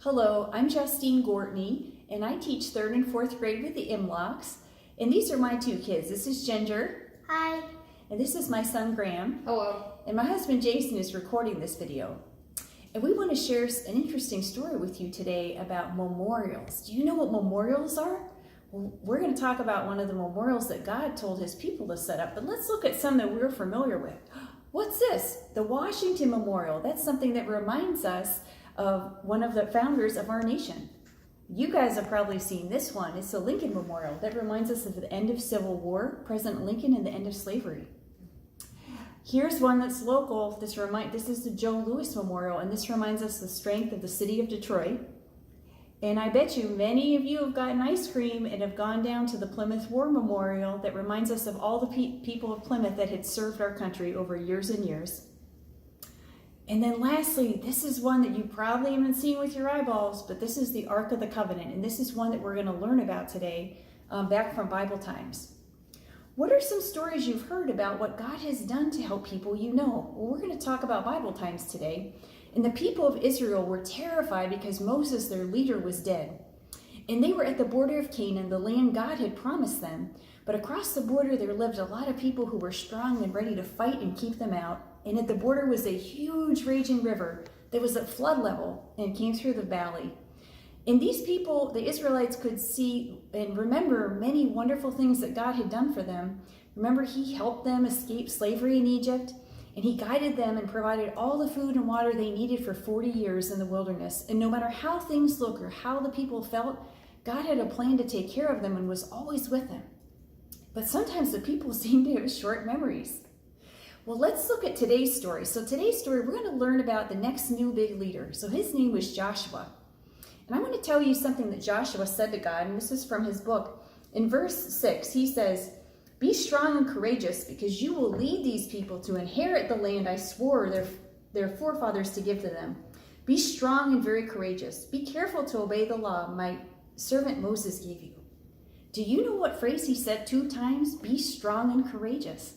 Hello, I'm Justine Gortney, and I teach 3rd and 4th grade with the Imlocks. And these are my two kids. This is Ginger. Hi. And this is my son, Graham. Hello. And my husband, Jason, is recording this video. And we want to share an interesting story with you today about memorials. Do you know what memorials are? Well, we're going to talk about one of the memorials that God told his people to set up, but let's look at some that we're familiar with. What's this? The Washington Memorial. That's something that reminds us of one of the founders of our nation. You guys have probably seen this one. It's the Lincoln Memorial. That reminds us of the end of Civil War, President Lincoln, and the end of slavery. Here's one that's local. This is the Joe Louis Memorial, and this reminds us of the strength of the city of Detroit. And I bet you many of you have gotten ice cream and have gone down to the Plymouth War Memorial that reminds us of all the people of Plymouth that had served our country over years and years. And then lastly, this is one that you probably haven't seen with your eyeballs, but this is the Ark of the Covenant. And this is one that we're going to learn about today, back from Bible times. What are some stories you've heard about what God has done to help people you know? Well, we're going to talk about Bible times today. And the people of Israel were terrified because Moses, their leader, was dead. And they were at the border of Canaan, the land God had promised them. But across the border, there lived a lot of people who were strong and ready to fight and keep them out. And at the border was a huge raging river that was at flood level and came through the valley. And these people, the Israelites, could see and remember many wonderful things that God had done for them. Remember, he helped them escape slavery in Egypt, and he guided them and provided all the food and water they needed for 40 years in the wilderness. And no matter how things look or how the people felt, God had a plan to take care of them and was always with them. But sometimes the people seem to have short memories. Well, let's look at today's story. So today's story, we're going to learn about the next new big leader. So his name was Joshua. And I want to tell you something that Joshua said to God, and this is from his book. In verse 6, he says, "Be strong and courageous, because you will lead these people to inherit the land I swore their forefathers to give to them. Be strong and very courageous. Be careful to obey the law my servant Moses gave you." Do you know what phrase he said 2 times? Be strong and courageous.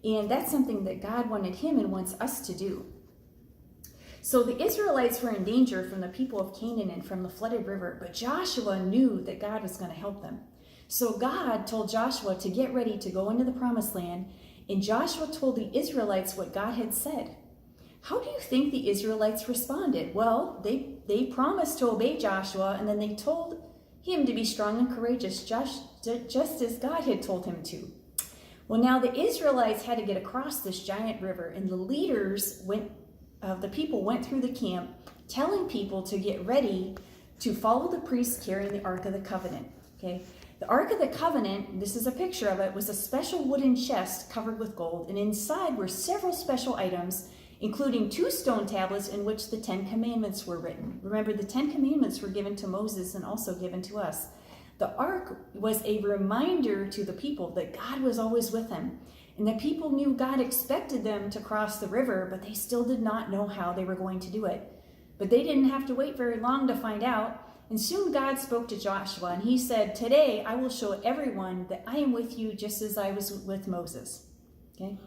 And that's something that God wanted him and wants us to do. So the Israelites were in danger from the people of Canaan and from the flooded river, but Joshua knew that God was going to help them. So God told Joshua to get ready to go into the promised land, and Joshua told the Israelites what God had said. How do you think the Israelites responded? Well, they promised to obey Joshua, and then they told him to be strong and courageous, just as God had told him to. Well, now the Israelites had to get across this giant river, and the leaders the people went through the camp telling people to get ready to follow the priests carrying the Ark of the Covenant. Okay, the Ark of the Covenant, this is a picture of it, was a special wooden chest covered with gold, and inside were several special items, including 2 stone tablets in which the 10 Commandments were written. Remember, the 10 Commandments were given to Moses and also given to us. The Ark was a reminder to the people that God was always with them. And the people knew God expected them to cross the river, but they still did not know how they were going to do it. But they didn't have to wait very long to find out. And soon God spoke to Joshua, and he said, "Today I will show everyone that I am with you just as I was with Moses." Okay?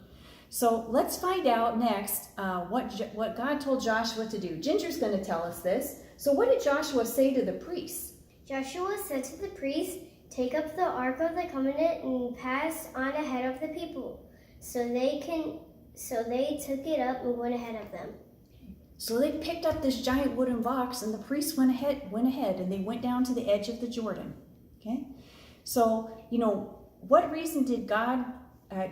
So let's find out next what God told Joshua to do. Ginger's going to tell us this. So what did Joshua say to the priests? Joshua said to the priests, "Take up the Ark of the Covenant and pass on ahead of the people." So they took it up and went ahead of them. So they picked up this giant wooden box, and the priests went ahead, and they went down to the edge of the Jordan. Okay? So, what reason did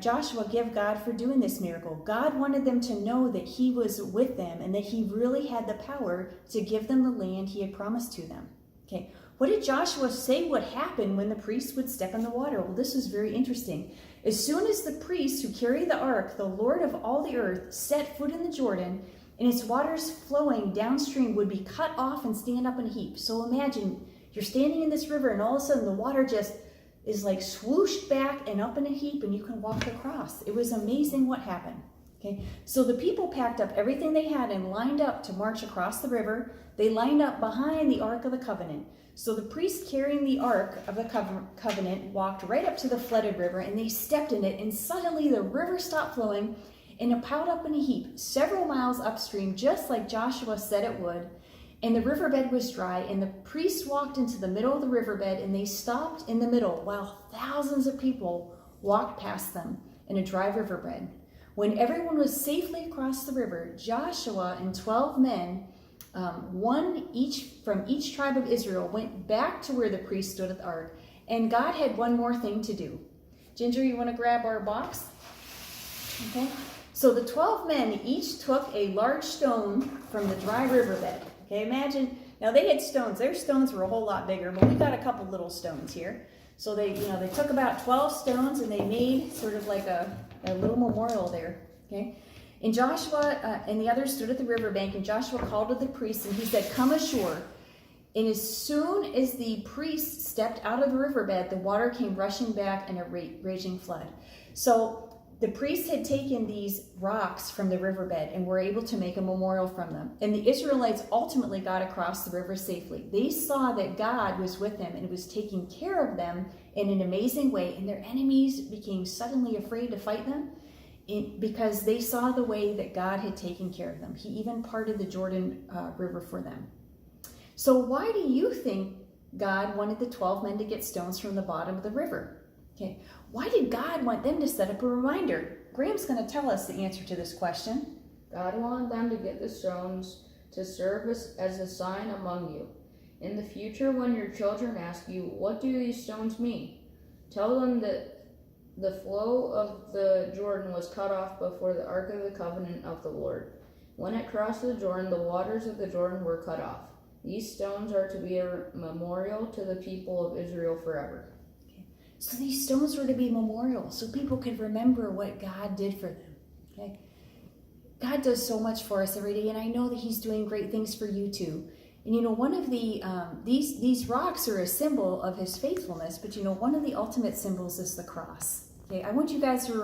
Joshua give God for doing this miracle? God wanted them to know that he was with them and that he really had the power to give them the land he had promised to them. Okay, what did Joshua say would happen when the priests would step in the water? Well, this is very interesting. As soon as the priests who carry the ark, the Lord of all the earth, set foot in the Jordan, and its waters flowing downstream would be cut off and stand up in a heap. So imagine you're standing in this river, and all of a sudden the water just is like swooshed back and up in a heap, and you can walk across. It was amazing what happened. Okay, so the people packed up everything they had and lined up to march across the river. They lined up behind the Ark of the Covenant. So the priests carrying the Ark of the Covenant walked right up to the flooded river, and they stepped in it, and suddenly the river stopped flowing, and it piled up in a heap several miles upstream, just like Joshua said it would. And the riverbed was dry, and the priests walked into the middle of the riverbed, and they stopped in the middle while thousands of people walked past them in a dry riverbed. When everyone was safely across the river, Joshua and 12 men, one each from each tribe of Israel, went back to where the priest stood at the ark. And God had one more thing to do. Ginger, you want to grab our box? Okay. So the 12 men each took a large stone from the dry riverbed. Okay, imagine, now they had stones. Their stones were a whole lot bigger, but we got a couple little stones here. So they took about 12 stones and they made sort of like a little memorial there. Okay. And Joshua and the others stood at the riverbank, and Joshua called to the priests and he said, "Come ashore." And as soon as the priests stepped out of the riverbed, the water came rushing back in a raging flood. So the priests had taken these rocks from the riverbed and were able to make a memorial from them. And the Israelites ultimately got across the river safely. They saw that God was with them and was taking care of them in an amazing way. And their enemies became suddenly afraid to fight them because they saw the way that God had taken care of them. He even parted the Jordan River for them. So why do you think God wanted the 12 men to get stones from the bottom of the river? Okay, why did God want them to set up a reminder? Graham's going to tell us the answer to this question. God wanted them to get the stones to serve as a sign among you. In the future, when your children ask you, "What do these stones mean?" tell them that the flow of the Jordan was cut off before the Ark of the Covenant of the Lord. When it crossed the Jordan, the waters of the Jordan were cut off. These stones are to be a memorial to the people of Israel forever. So these stones were to be memorials, so people could remember what God did for them. Okay, God does so much for us every day, and I know that He's doing great things for you too. And one of the these rocks are a symbol of His faithfulness, but one of the ultimate symbols is the cross. Okay, I want you guys to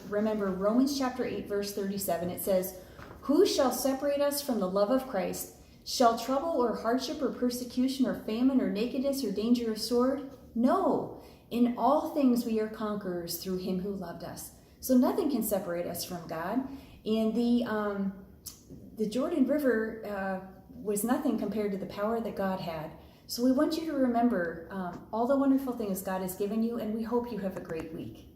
remember Romans chapter 8, verse 37. It says, "Who shall separate us from the love of Christ? Shall trouble or hardship or persecution or famine or nakedness or danger of sword? No. In all things we are conquerors through Him who loved us." So nothing can separate us from God. And the Jordan River was nothing compared to the power that God had. So we want you to remember all the wonderful things God has given you, and we hope you have a great week.